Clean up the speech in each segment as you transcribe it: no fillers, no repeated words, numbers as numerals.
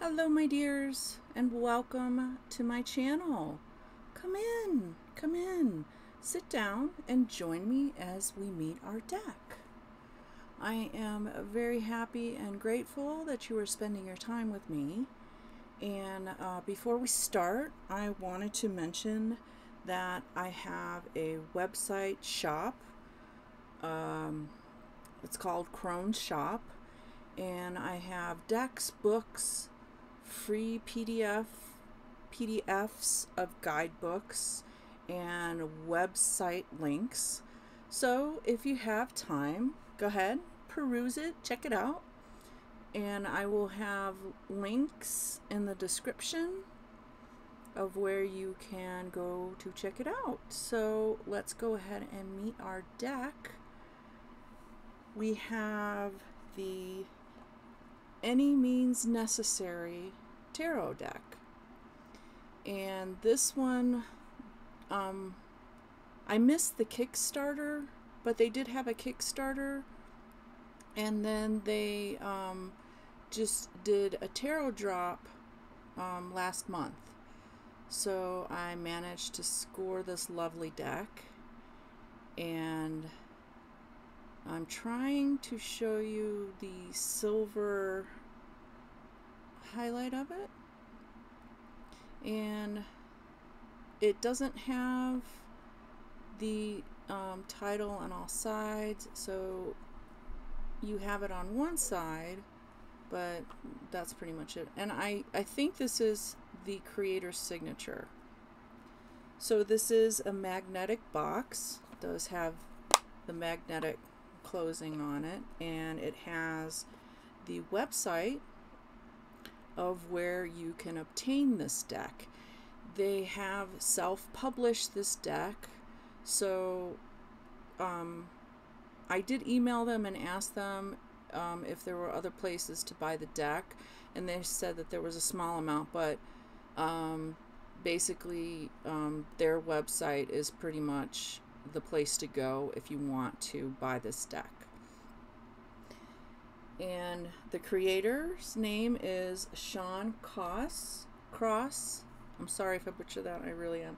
Hello my dears, and welcome to my channel. Come in, sit down and join me as we meet our deck. I am very happy and grateful that you are spending your time with me. And before we start, I wanted to mention that I have a website shop. It's called Crohn's Shop, and I have decks, books, free PDFs of guidebooks, and website links. So if you have time, go ahead, peruse it, check it out, and I will have links in the description of where you can go to check it out. So let's go ahead and meet our deck. We have the Any Means Necessary tarot deck, and this one I missed the Kickstarter, but they did have a Kickstarter, and then they just did a tarot drop last month, so I managed to score this lovely deck, and I'm trying to show you the silver highlight of it, and it doesn't have the title on all sides, so you have it on one side, but that's pretty much it. And I think this is the creator's signature. So this is a magnetic box. It does have the magnetic closing on it, and it has the website of where you can obtain this deck. They have self-published this deck, so I did email them and ask them if there were other places to buy the deck, and they said that there was a small amount, but basically their website is pretty much the place to go if you want to buy this deck. And the creator's name is Shawn Coss. I'm sorry if I butcher that, I really am.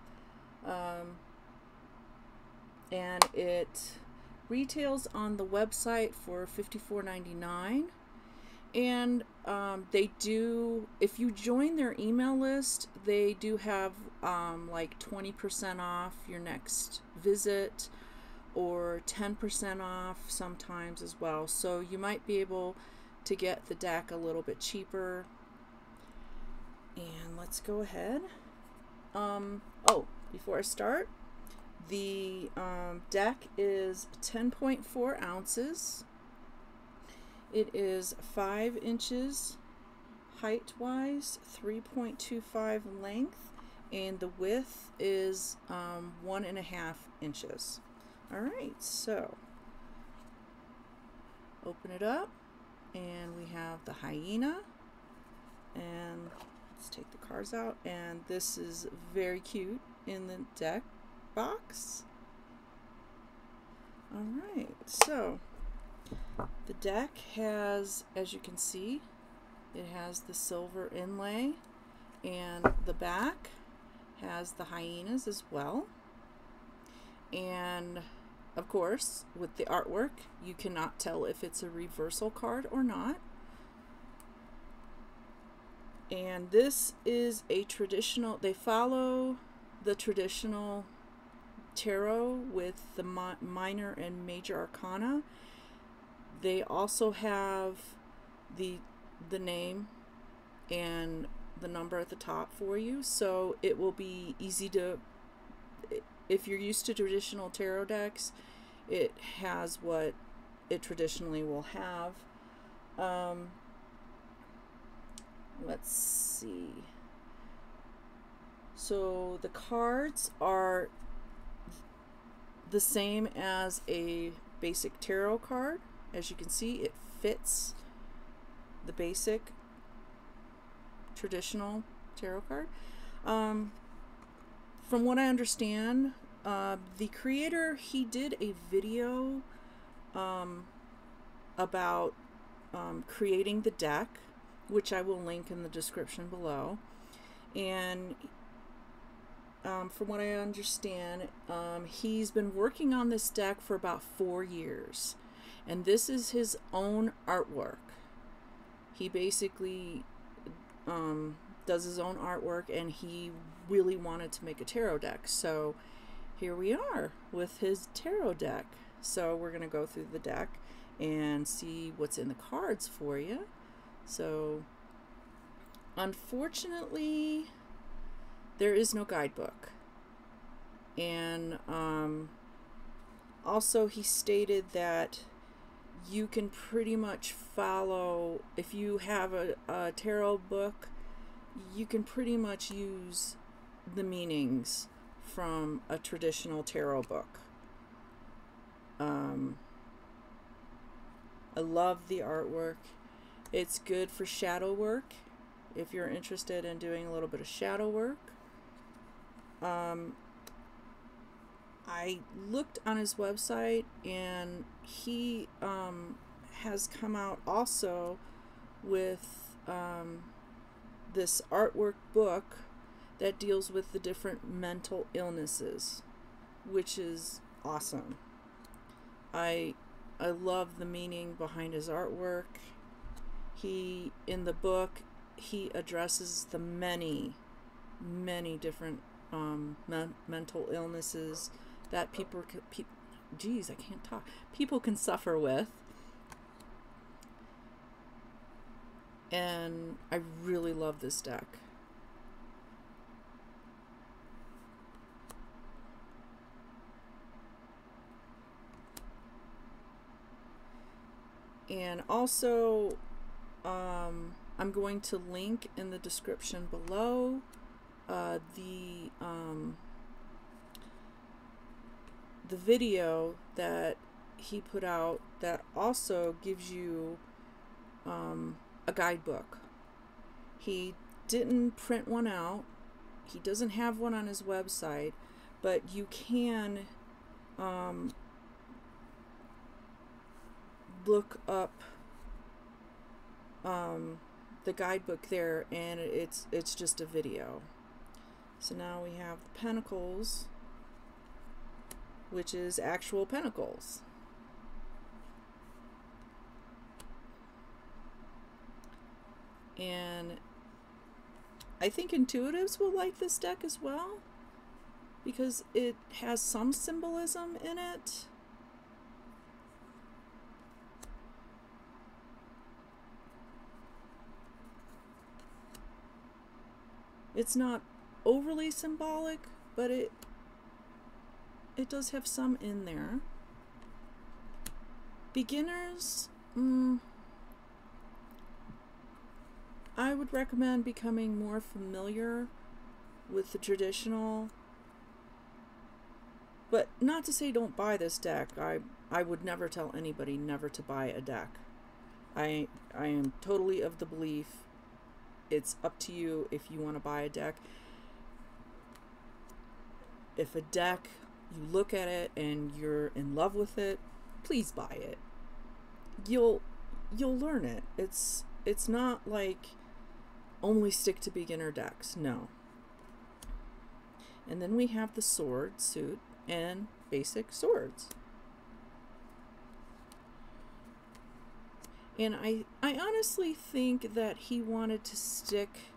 And it retails on the website for $54.99. And they do, if you join their email list, they do have like 20% off your next visit, or 10% off sometimes as well. So you might be able to get the deck a little bit cheaper. And let's go ahead. Oh, before I start, the deck is 10.4 ounces. It is 5 inches height-wise, 3.25 length, and the width is 1.5 inches. Alright, so open it up, and we have the hyena, and let's take the cards out, and this is very cute in the deck box. Alright, so the deck has, as you can see, it has the silver inlay, and the back has the hyenas as well. And of course, with the artwork, you cannot tell if it's a reversal card or not. And this is a traditional, they follow the traditional tarot with the minor and major arcana. They also have the name and the number at the top for you, so it will be easy to, if you're used to traditional tarot decks, it has what it traditionally will have. Let's see. So the cards are the same as a basic tarot card. As you can see, it fits the basic traditional tarot card. From what I understand, the creator, he did a video about creating the deck, which I will link in the description below. And from what I understand, he's been working on this deck for about 4 years. And this is his own artwork. He basically does his own artwork, and he really wanted to make a tarot deck. So here we are with his tarot deck. So we're going to go through the deck and see what's in the cards for you. So unfortunately, there is no guidebook. And also he stated that you can pretty much follow, if you have a tarot book, you can pretty much use the meanings from a traditional tarot book. I love the artwork. It's good for shadow work if you're interested in doing a little bit of shadow work. I looked on his website, and he has come out also with this artwork book that deals with the different mental illnesses, which is awesome. I love the meaning behind his artwork. In the book, he addresses the many different mental illnesses that people can suffer with. And I really love this deck. And also, I'm going to link in the description below the video that he put out that also gives you a guidebook. He didn't print one out. He doesn't have one on his website, but you can look up the guidebook there, and it's just a video. So now we have the Pentacles, which is actual pentacles. And I think intuitives will like this deck as well, because it has some symbolism in it. It's not overly symbolic, but it does have some in there. Beginners, I would recommend becoming more familiar with the traditional, but not to say don't buy this deck. I would never tell anybody never to buy a deck. I am totally of the belief it's up to you if you want to buy a deck. If a deck, you look at it and you're in love with it, please buy it. You'll learn it. It's not like only stick to beginner decks. No. And then we have the sword suit and basic swords. And I honestly think that he wanted to stick,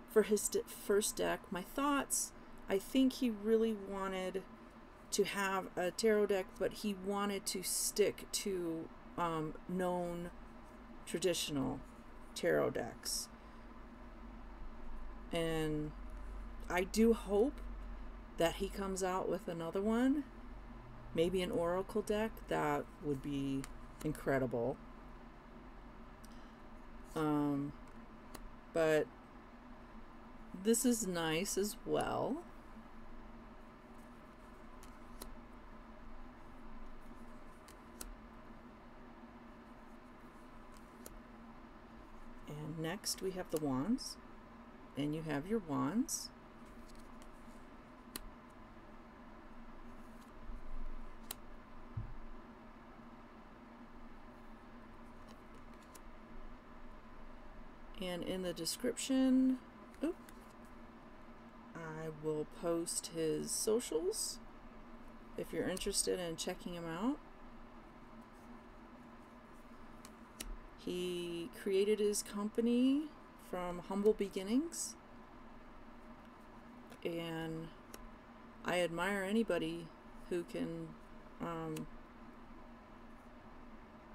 for his first deck, my thoughts, I think he really wanted to have a tarot deck, but he wanted to stick to known traditional tarot decks. And I do hope that he comes out with another one, maybe an oracle deck. That would be incredible. But this is nice as well. And next we have the wands, and you have your wands. And in the description, I will post his socials if you're interested in checking him out. He created his company from humble beginnings, and I admire anybody who can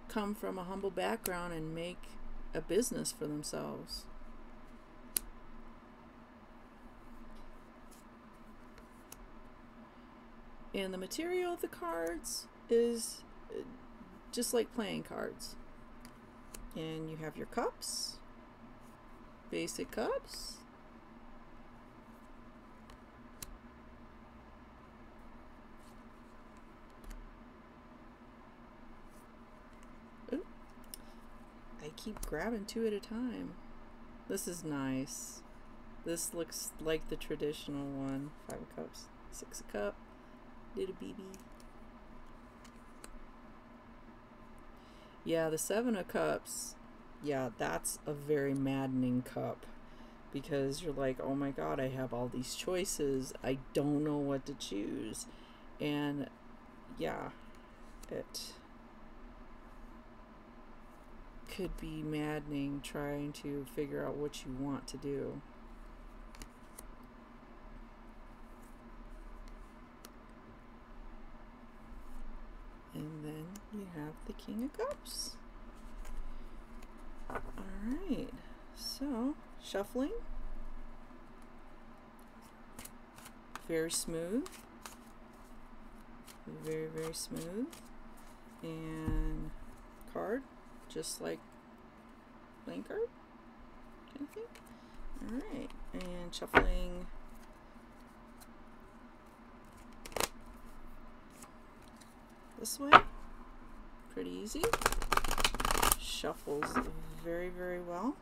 come from a humble background and make a business for themselves. And the material of the cards is just like playing cards. And you have your cups, basic cups. Ooh, I keep grabbing two at a time. This is nice. This looks like the traditional one. 5 of cups, 6 of cup, little baby. Yeah, the 7 of cups, yeah, that's a very maddening cup, because you're like, oh my god, I have all these choices, I don't know what to choose. And yeah, it could be maddening trying to figure out what you want to do. And then you have the King of Cups. Alright, so shuffling. Very smooth. Very, very smooth. And card, just like playing card, I think. Alright, and shuffling. This way, pretty easy. Shuffles very, very well.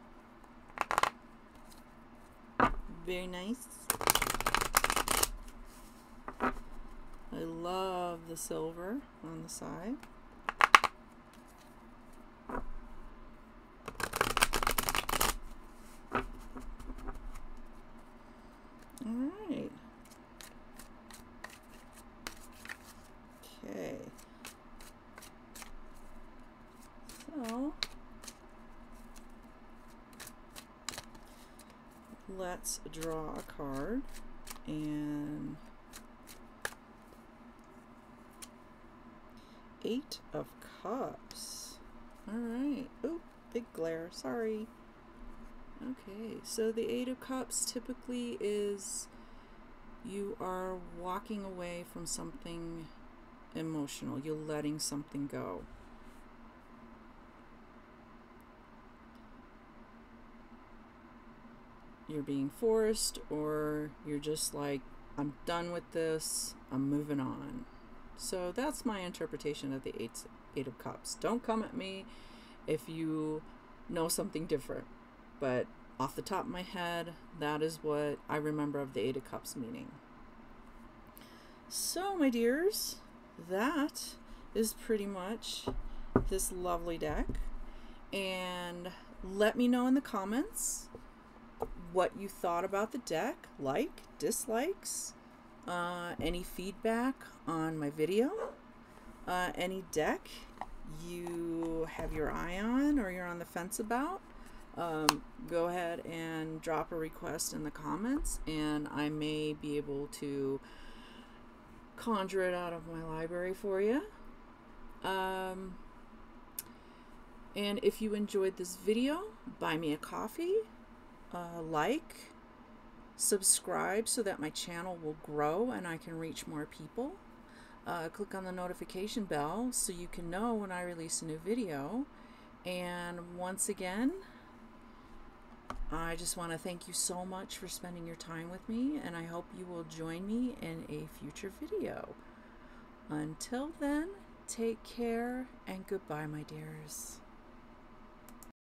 Very nice. I love the silver on the side. All right. Okay. So let's draw a card, and 8 of Cups. All right. Oh, big glare. Sorry. Okay, so the 8 of Cups typically is you are walking away from something emotional. You're letting something go. You're being forced, or you're just like, I'm done with this, I'm moving on. So that's my interpretation of the Eight of Cups. Don't come at me if you know something different, but off the top of my head, that is what I remember of the 8 of Cups meaning. So my dears, that is pretty much this lovely deck, and let me know in the comments what you thought about the deck, like, dislikes, any feedback on my video, any deck you have your eye on or you're on the fence about. Go ahead and drop a request in the comments, and I may be able to conjure it out of my library for you. And if you enjoyed this video, buy me a coffee, like, subscribe so that my channel will grow and I can reach more people. Click on the notification bell so you can know when I release a new video. And once again, I just want to thank you so much for spending your time with me, and I hope you will join me in a future video. Until then, take care and goodbye, my dears.